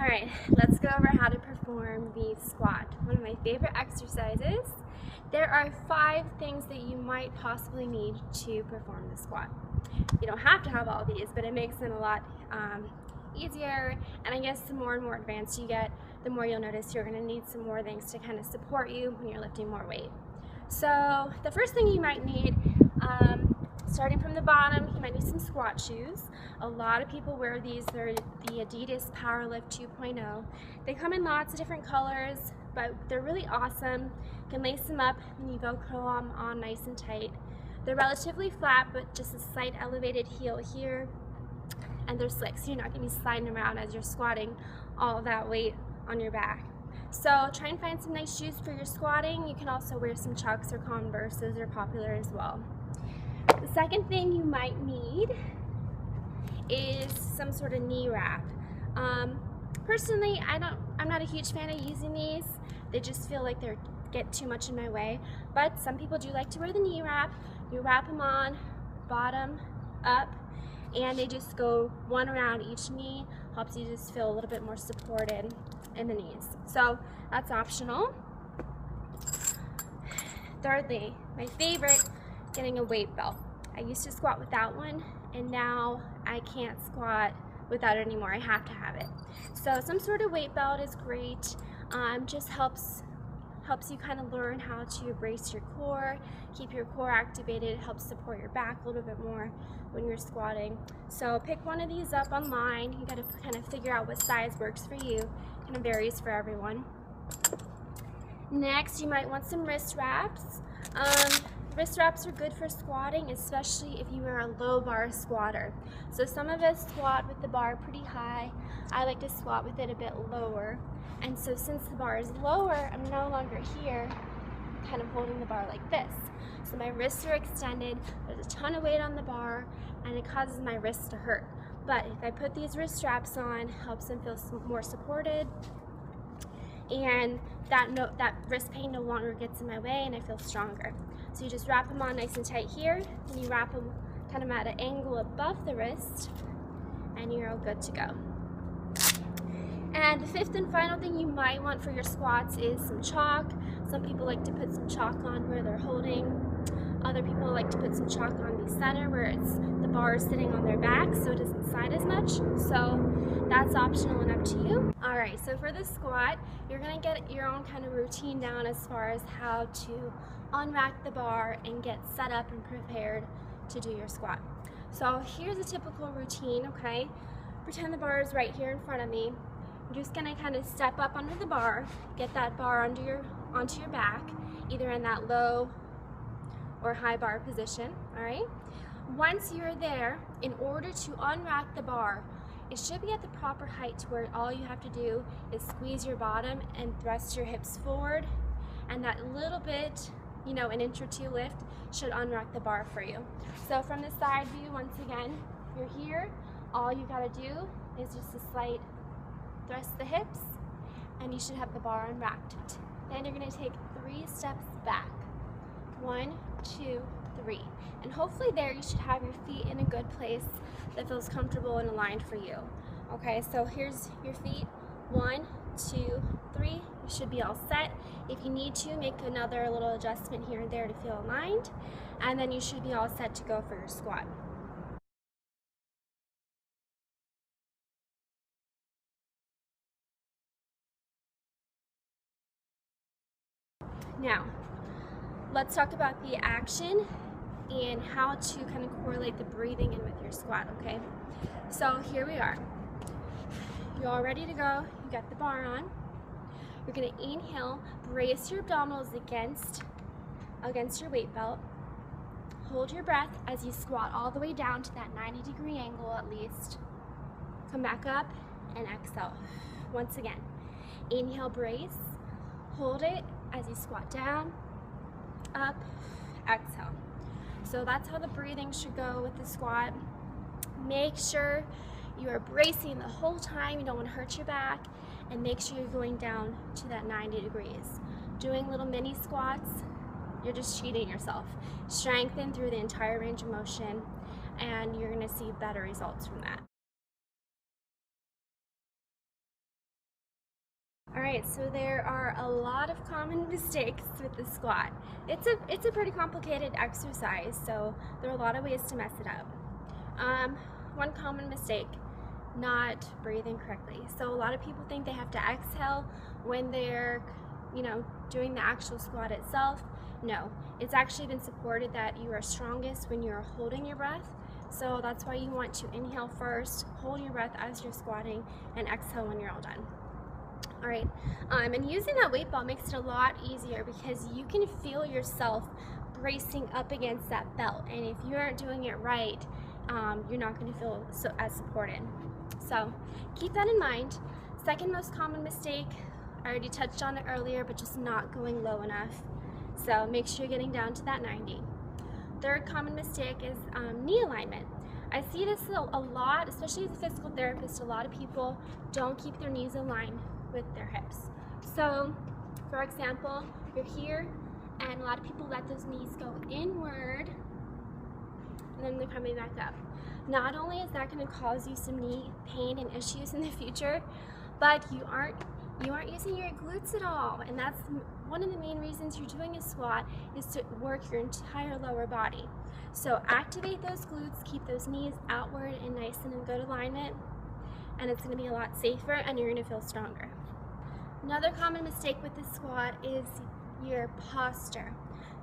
Alright, let's go over how to perform the squat. One of my favorite exercises. There are 5 things that you might possibly need to perform the squat. You don't have to have all these, but it makes them a lot easier, and I guess the more and more advanced you get, the more you'll notice you're going to need some more things to kind of support you when you're lifting more weight. So the first thing you might need, starting from the bottom, you might need some squat shoes. A lot of people wear these. They're the Adidas Powerlift 2.0. They come in lots of different colors, but they're really awesome. You can lace them up and you Velcro them on nice and tight. They're relatively flat, but just a slight elevated heel here, and they're slick, so you're not going to be sliding around as you're squatting all of that weight on your back. So try and find some nice shoes for your squatting. You can also wear some Chucks or Converses. They're popular as well. The second thing you might need is some sort of knee wrap. Personally, I'm not a huge fan of using these. They just feel like they get too much in my way. But some people do like to wear the knee wrap. You wrap them on bottom up, and they just go one around each knee. Helps you just feel a little bit more supported in the knees. So that's optional. Thirdly, my favorite, getting a weight belt. I used to squat without one, and now I can't squat without it anymore. I have to have it. So some sort of weight belt is great. Just helps you kind of learn how to brace your core, keep your core activated. It helps support your back a little bit more when you're squatting. So pick one of these up online. You got to kind of figure out what size works for you. It kind of varies for everyone. Next, you might want some wrist wraps. Wrist wraps are good for squatting, especially if you are a low bar squatter. So some of us squat with the bar pretty high. I like to squat with it a bit lower. And so since the bar is lower, I'm no longer here kind of holding the bar like this. So my wrists are extended, there's a ton of weight on the bar, and it causes my wrists to hurt. But if I put these wrist straps on, it helps them feel more supported, and that wrist pain no longer gets in my way, and I feel stronger. So you just wrap them on nice and tight here, and you wrap them kind of at an angle above the wrist, and you're all good to go. And the fifth and final thing you might want for your squats is some chalk. Some people like to put some chalk on where they're holding. Other people like to put some chalk on the center where the bar is sitting on their back, so it doesn't slide as much. So that's optional and up to you. Alright, so for the squat, you're going to get your own kind of routine down as far as how to unrack the bar and get set up and prepared to do your squat. So here's a typical routine, okay? Pretend the bar is right here in front of me. I'm just going to kind of step up under the bar, get that bar onto your back, either in that low or high bar position, all right? Once you're there, in order to unrack the bar, it should be at the proper height to where all you have to do is squeeze your bottom and thrust your hips forward, and that little bit, an inch or two lift should unrack the bar for you. So from the side view, once again, you're here, all you gotta do is just a slight thrust the hips, and you should have the bar unwrapped. Then you're gonna take 3 steps back. 1, 2, 3. And hopefully there you should have your feet in a good place that feels comfortable and aligned for you. Okay, so here's your feet. 1, 2, 3. You should be all set. If you need to, make another little adjustment here and there to feel aligned. And then you should be all set to go for your squat. Now, let's talk about the action and how to kind of correlate the breathing in with your squat, okay? So here we are. You're all ready to go. You got the bar on. You're gonna inhale, brace your abdominals against your weight belt. Hold your breath as you squat all the way down to that 90-degree angle at least. Come back up and exhale. Once again, inhale, brace, hold it as you squat down, up, exhale. So that's how the breathing should go with the squat. Make sure you are bracing the whole time. You don't want to hurt your back, and make sure you're going down to that 90 degrees. Doing little mini squats, you're just cheating yourself. Strengthen through the entire range of motion, and you're going to see better results from that. Alright, so there are a lot of common mistakes with the squat. It's a pretty complicated exercise, so there are a lot of ways to mess it up. One common mistake, not breathing correctly. So a lot of people think they have to exhale when they're, doing the actual squat itself. No, it's actually been supported that you are strongest when you're holding your breath. So that's why you want to inhale first, hold your breath as you're squatting, and exhale when you're all done. All right, and using that weight belt makes it a lot easier because you can feel yourself bracing up against that belt, and if you aren't doing it right, you're not going to feel as supported. So keep that in mind. Second most common mistake, I already touched on it earlier, but just not going low enough. So make sure you're getting down to that 90. Third common mistake is knee alignment. I see this a lot, especially as a physical therapist. A lot of people don't keep their knees aligned with their hips. So, for example, you're here, and a lot of people let those knees go inward, and then they're coming back up. Not only is that going to cause you some knee pain and issues in the future, but you aren't using your glutes at all, and that's one of the main reasons you're doing a squat, is to work your entire lower body. So activate those glutes, keep those knees outward and nice and in good alignment, and it's going to be a lot safer and you're going to feel stronger. Another common mistake with the squat is your posture.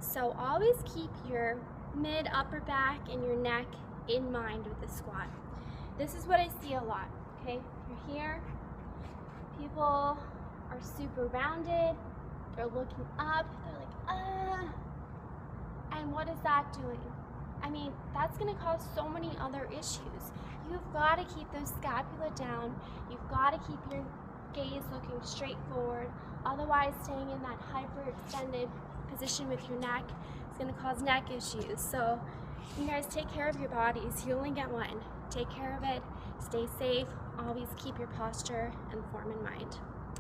So always keep your mid, upper back, and your neck in mind with the squat. This is what I see a lot, okay? You're here, people are super rounded, they're looking up, they're like, and what is that doing? I mean, that's going to cause so many other issues. You've got to keep those scapula down. You've got to keep your gaze looking straight forward. Otherwise, staying in that hyperextended position with your neck is going to cause neck issues. So you guys take care of your bodies. You only get one. Take care of it. Stay safe. Always keep your posture and form in mind.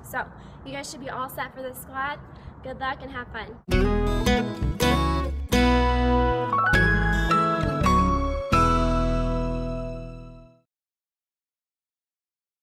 So you guys should be all set for the squat. Good luck and have fun.